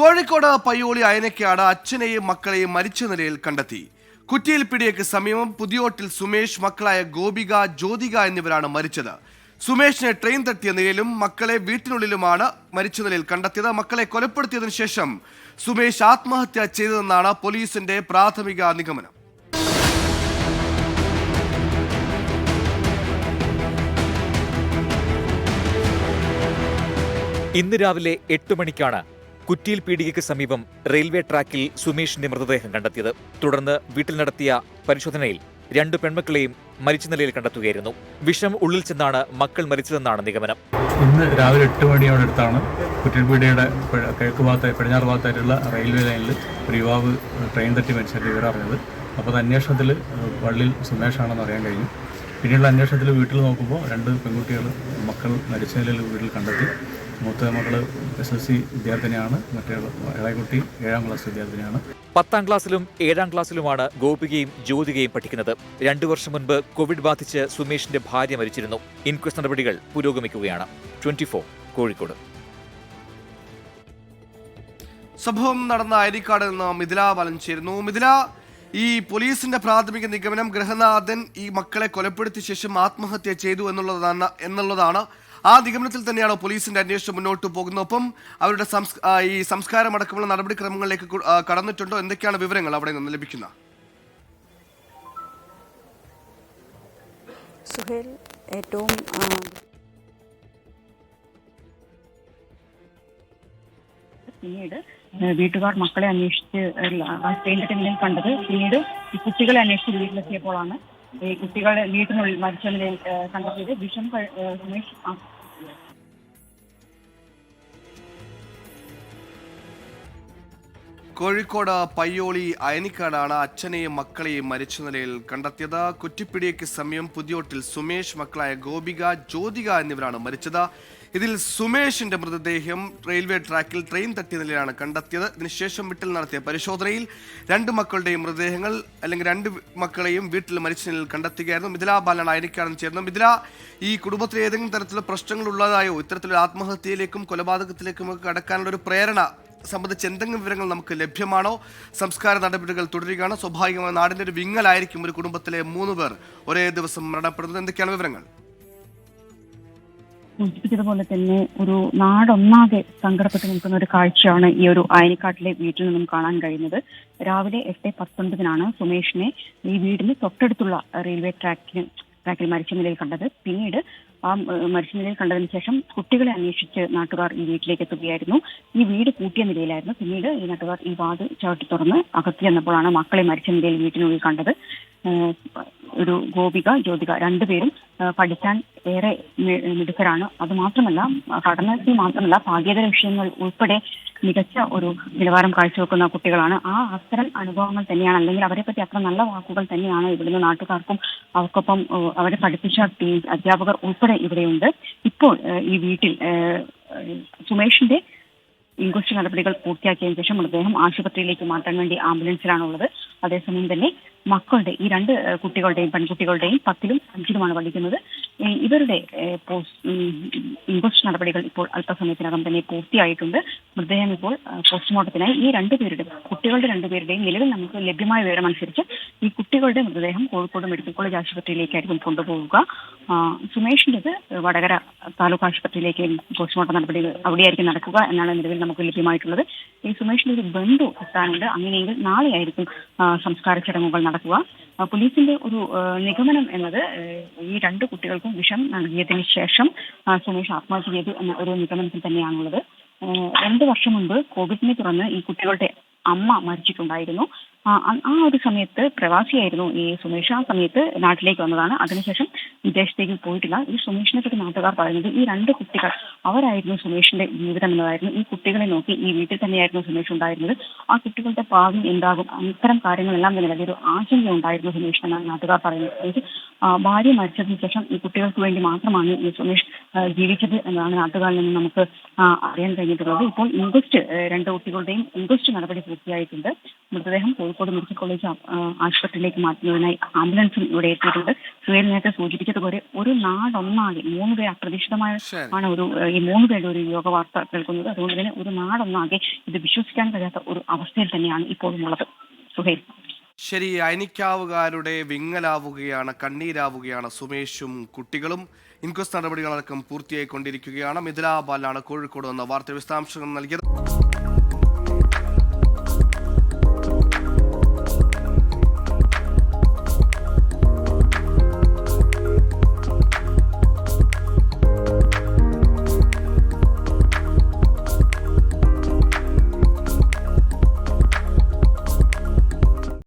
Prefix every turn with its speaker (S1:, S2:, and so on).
S1: കോഴിക്കോട് പയ്യോളി അയനക്കാട് അച്ഛനെയും മക്കളെയും മരിച്ച നിലയിൽ കണ്ടെത്തി. കുറ്റിയിൽപ്പിടിയക്ക് സമീപം പുതിയോട്ടിൽ സുമേഷ്, മക്കളായ ഗോപിക, ജ്യോതിക എന്നിവരാണ് മരിച്ചത്. സുമേഷിനെ ട്രെയിൻ തട്ടിയ നിലയിലും മക്കളെ വീട്ടിനുള്ളിലുമാണ് മരിച്ച നിലയിൽ കണ്ടെത്തിയത്. മക്കളെ കൊലപ്പെടുത്തിയതിനു ശേഷം സുമേഷ് ആത്മഹത്യ ചെയ്തതെന്നാണ് പോലീസിന്റെ പ്രാഥമിക നിഗമനം.
S2: ഇന്ന് രാവിലെ 8 മണിക്കാണ് കുറ്റിയിൽ പീടികയ്ക്ക് സമീപം റെയിൽവേ ട്രാക്കിൽ സുമേഷിന്റെ മൃതദേഹം കണ്ടെത്തിയത്. തുടർന്ന് വീട്ടിൽ നടത്തിയ പരിശോധനയിൽ 2 പെൺമക്കളെയും മരിച്ച നിലയിൽ കണ്ടെത്തുകയായിരുന്നു. വിഷം ഉള്ളിൽ ചെന്നാണ് മക്കൾ മരിച്ചതെന്നാണ് നിഗമനം.
S3: ഇന്ന് രാവിലെ 8 മണിയോടടുത്താണ് കുറ്റിൽപീടിയുടെ കിഴക്ക് ഭാഗത്തായി പടിഞ്ഞാറ് ഭാഗത്തായിട്ടുള്ള റെയിൽവേ ലൈനിൽ ഒരു യുവാവ് ട്രെയിൻ തട്ടി മരിച്ച വിവരം അറിഞ്ഞത്. അപ്പോൾ അന്വേഷണത്തിൽ വള്ളിൽ സുമേഷാണെന്ന് അറിയാൻ കഴിഞ്ഞു. പിന്നീടുള്ള അന്വേഷണത്തിൽ വീട്ടിൽ നോക്കുമ്പോൾ 2 പെൺകുട്ടികൾ മക്കൾ മരിച്ച നിലയിൽ വീട്ടിൽ കണ്ടെത്തി. മൂത്ത മകൾ SSLC വിദ്യാർത്ഥിനിയാണ്, മറ്റേ ഇളയകുട്ടി 7ാം ക്ലാസ് വിദ്യാർത്ഥിനിയാണ്.
S2: 10ാം ക്ലാസ്സിലും 7ാം ക്ലാസ്സിലുമാണ് ഗോപികയും ജ്യോതികയും പഠിക്കുന്നത്. 2 വർഷം മുൻപ് കോവിഡ് ബാധിച്ച് സുമേഷിന്റെ ഭാര്യ മരിച്ചിരുന്നു. ഇൻക്വസ്റ്റ് നടപടികൾ പുരോഗമിക്കുകയാണ്. 24 കോഴിക്കോട്.
S1: സംഭവം നടന്ന അയനിക്കാട് നിന്ന് മിഥില ബാലൻ ചേരുന്നു. മിഥില, ഈ പോലീസിന്റെ പ്രാഥമിക നിഗമനം ഗൃഹനാഥൻ ഈ മക്കളെ കൊലപ്പെടുത്തിയ ശേഷം ആത്മഹത്യ ചെയ്തു എന്നുള്ളതാണ്. ആ നിഗമനത്തിൽ തന്നെയാണ് പോലീസിന്റെ അന്വേഷണം മുന്നോട്ട് പോകുന്നത്. ഒപ്പം അവരുടെ ഈ സംസ്കാരമടക്കമുള്ള നടപടിക്രമങ്ങളിലേക്ക് കടന്നിട്ടുണ്ടോ? എന്തൊക്കെയാണ് വിവരങ്ങൾ അവിടെ നിന്ന് ലഭിക്കുന്നത്?
S4: സുഹേൽ, ഏറ്റവും പിന്നീട് വീട്ടുകാർ മക്കളെ അന്വേഷിച്ച് ട്രെയിൻ കണ്ടത്. പിന്നീട് ഈ കുട്ടികളെ അന്വേഷിച്ച് വീട്ടിലെത്തിയപ്പോഴാണ് ഈ കുട്ടികളെ വീട്ടിനുള്ളിൽ മരിച്ച നിലയിൽ കണ്ടെത്തിയത്. വിഷം സുമേഷ്
S1: കോഴിക്കോട് പയ്യോളി അയനിക്കാടാണ് അച്ഛനെയും മക്കളെയും മരിച്ച നിലയിൽ കണ്ടെത്തിയത്. കുറ്റിപ്പിടിയയ്ക്ക് സമീപം പുതിയോട്ടിൽ സുമേഷ്, മക്കളായ ഗോപിക, ജ്യോതിക എന്നിവരാണ് മരിച്ചത്. ഇതിൽ സുമേഷിന്റെ മൃതദേഹം റെയിൽവേ ട്രാക്കിൽ ട്രെയിൻ തട്ടിയ നിലയിലാണ് കണ്ടെത്തിയത്. ഇതിനുശേഷം വീട്ടിൽ നടത്തിയ പരിശോധനയിൽ 2 മക്കളുടെയും മൃതദേഹങ്ങൾ അല്ലെങ്കിൽ 2 മക്കളെയും വീട്ടിൽ മരിച്ച നിലയിൽ കണ്ടെത്തുകയായിരുന്നു. മിഥില ബാലൻ അയനിക്കാടും ചേർന്നു. മിഥില, ഈ കുടുംബത്തിൽ ഏതെങ്കിലും തരത്തിലുള്ള പ്രശ്നങ്ങൾ ഉള്ളതായോ, ഇത്തരത്തിലൊരു ആത്മഹത്യയിലേക്കും കൊലപാതകത്തിലേക്കും ഒക്കെ കടക്കാനുള്ള ഒരു പ്രേരണ സംബന്ധിച്ച് എന്തെങ്കിലും വിവരങ്ങൾ നമുക്ക് ലഭ്യമാണോ? സംസ്കാര നടപടികൾ തുടരുകയാണ്. സ്വാഭാവികമായി നാടിന്റെ ഒരു വിങ്ങലായിരിക്കും ഒരു കുടുംബത്തിലെ 3 പേർ ഒരേ ദിവസം മരണപ്പെടുന്നത്. എന്തൊക്കെയാണ് വിവരങ്ങൾ?
S4: സൂചിപ്പിച്ചതുപോലെ തന്നെ ഒരു നാടൊന്നാകെ സങ്കടപ്പെട്ട് നിൽക്കുന്ന ഒരു കാഴ്ചയാണ് ഈ ഒരു അയനിക്കാട്ടിലെ വീട്ടിൽ നിന്നും കാണാൻ കഴിയുന്നത്. രാവിലെ 8:19 സുമേഷിനെ ഈ വീടിന് തൊട്ടടുത്തുള്ള റെയിൽവേ ട്രാക്കിൽ മരിച്ച നിലയിൽ കണ്ടത്. പിന്നീട് ആ മരിച്ച നിലയിൽ കണ്ടതിന് ശേഷം കുട്ടികളെ അന്വേഷിച്ച് നാട്ടുകാർ ഈ വീട്ടിലേക്ക് എത്തുകയായിരുന്നു. ഈ വീട് പൂട്ടിയ നിലയിലായിരുന്നു. പിന്നീട് ഈ നാട്ടുകാർ ഈ വാതിൽ ചവിട്ടി തുറന്ന് അകത്ത് ചെന്നപ്പോഴാണ് മക്കളെ മരിച്ച നിലയിൽ വീട്ടിനുള്ളിൽ കണ്ടത്. ഒരു ഗോപിക, ജ്യോതിക 2 പേരും പഠിക്കാൻ ഏറെ മിടുക്കരാണ്. അതുമാത്രമല്ല, പഠനത്തിൽ മാത്രമല്ല പാഠ്യേതര വിഷയങ്ങൾ ഉൾപ്പെടെ മികച്ച ഒരു നിലവാരം കാഴ്ചവെക്കുന്ന കുട്ടികളാണ്. അത്തരം അനുഭവങ്ങൾ തന്നെയാണ്, അല്ലെങ്കിൽ അവരെ പറ്റി അത്ര നല്ല വാക്കുകൾ തന്നെയാണ് ഇവിടുന്ന് നാട്ടുകാർക്കും അവർക്കൊപ്പം അവരെ പഠിപ്പിച്ച അധ്യാപകർ ഉൾപ്പെടെ ഇവിടെയുണ്ട്. ഇപ്പോൾ ഈ വീട്ടിൽ സുമേഷിന്റെ ഇൻക്വസ്റ്റ് നടപടികൾ പൂർത്തിയാക്കിയതിനു ശേഷം മൃതദേഹം ആശുപത്രിയിലേക്ക് മാറ്റാൻ വേണ്ടി ആംബുലൻസിലാണുള്ളത്. അതേസമയം തന്നെ മക്കളുടെ ഈ 2 കുട്ടികളുടെയും പെൺകുട്ടികളുടെയും 10ലും 5ലുമാണ് പഠിക്കുന്നത്. ഇവരുടെ ഇൻക്വസ്റ്റ് നടപടികൾ ഇപ്പോൾ അല്പസമയത്തിനകം തന്നെ പൂർത്തിയായിട്ടുണ്ട്. മൃതദേഹം ഇപ്പോൾ പോസ്റ്റ്മോർട്ടത്തിനായി ഈ 2 കുട്ടികളുടെ 2 പേരുടെയും നിലവിൽ നമുക്ക് ലഭ്യമായ വിവരം അനുസരിച്ച് ഈ കുട്ടികളുടെ മൃതദേഹം കോഴിക്കോട് മെഡിക്കൽ കോളേജ് ആശുപത്രിയിലേക്കായിരിക്കും കൊണ്ടുപോവുക. സുമേഷിൻ്റെത് വടകര താലൂക്ക് ആശുപത്രിയിലേക്ക് പോസ്റ്റ്മോർട്ടം നടപടികൾ അവിടെയായിരിക്കും നടക്കുക എന്നാണ് നിലവിൽ നമുക്ക് ലഭ്യമായിട്ടുള്ളത്. ഈ സുമേഷിന്റെ ഒരു ബന്ധു എത്താനുണ്ട്. അങ്ങനെയെങ്കിൽ നാളെയായിരിക്കും സംസ്കാര ചടങ്ങുകൾ നടക്കുക. പോലീസിന്റെ ഒരു നിഗമനം എന്നത് ഈ 2 കുട്ടികൾക്കും വിഷം നൽകിയതിനു ശേഷം സുമേഷ് ആത്മഹത്യ ചെയ്തു എന്ന ഒരു നിഗമനത്തിൽ തന്നെയാണുള്ളത്. 2 വർഷം മുൻപ് കോവിഡിനെ തുടർന്ന് ഈ കുട്ടികളുടെ അമ്മ മരിച്ചിട്ടുണ്ടായിരുന്നു. ആ ഒരു സമയത്ത് പ്രവാസിയായിരുന്നു ഈ സുമേഷ്. ആ സമയത്ത് നാട്ടിലേക്ക് വന്നതാണ്. അതിനുശേഷം വിദേശത്തേക്ക് പോയിട്ടില്ല. ഈ സുമേഷിനെ പറ്റി നാട്ടുകാർ പറയുന്നത് ഈ 2 കുട്ടികൾ അവരായിരുന്നു സുമേഷിന്റെ ജീവിതം എന്നതായിരുന്നു. ഈ കുട്ടികളെ നോക്കി ഈ വീട്ടിൽ തന്നെയായിരുന്നു സുമേഷ് ഉണ്ടായിരുന്നത്. ആ കുട്ടികളുടെ ഭാവി എന്താകും, ഇത്തരം കാര്യങ്ങളെല്ലാം തന്നെ വലിയൊരു ആശങ്ക ഉണ്ടായിരുന്നു സുമേഷിനെന്നാണ് നാട്ടുകാർ പറയുന്നത്. ഭാര്യ മരിച്ചതിന് ശേഷം ഈ കുട്ടികൾക്ക് വേണ്ടി മാത്രമാണ് ഈ സുമേഷ് ജീവിച്ചത് എന്നാണ് നാട്ടുകാരിൽ നിന്ന് നമുക്ക് അറിയാൻ കഴിഞ്ഞിട്ടുള്ളത്. ഇപ്പോൾ ഇൻക്വസ്റ്റ് 2 കുട്ടികളുടെയും ഇൻക്വസ്റ്റ് നടപടി പൂർത്തിയായിട്ടുണ്ട്. മൃതദേഹം കോഴിക്കോട് മെഡിക്കൽ കോളേജ് ആശുപത്രിയിലേക്ക് മാറ്റുന്നതിനായി ആംബുലൻസും ഇവിടെ എത്തിയിട്ടുണ്ട്. സുഹേൽ നേരത്തെ സൂചിപ്പിച്ചതുപോലെ ഒരു നാടൊന്നാകെ 3 പേർ അപ്രതീക്ഷിതമായ ആണ് ഈ 3 പേരുടെ ഒരു യോഗ വാർത്ത കേൾക്കുന്നത്. അതുകൊണ്ട് തന്നെ ഒരു നാടൊന്നാകെ ഇത് വിശ്വസിക്കാൻ കഴിയാത്ത ഒരു അവസ്ഥയിൽ തന്നെയാണ് ഇപ്പോഴും ഉള്ളത്. സുഹേൽ.
S1: ശരി, അയനിക്കാവുകാരുടെ വിങ്ങലാവുകയാണ്, കണ്ണീരാവുകയാണ് സുമേഷും കുട്ടികളും. ഇൻക്വസ്റ്റ് നടപടികളടക്കം പൂർത്തിയായിക്കൊണ്ടിരിക്കുകയാണ്. മിഥില ബാലാണ് കോഴിക്കോട് നിന്ന് വാർത്ത വിശദാംശങ്ങൾ നൽകിയത്.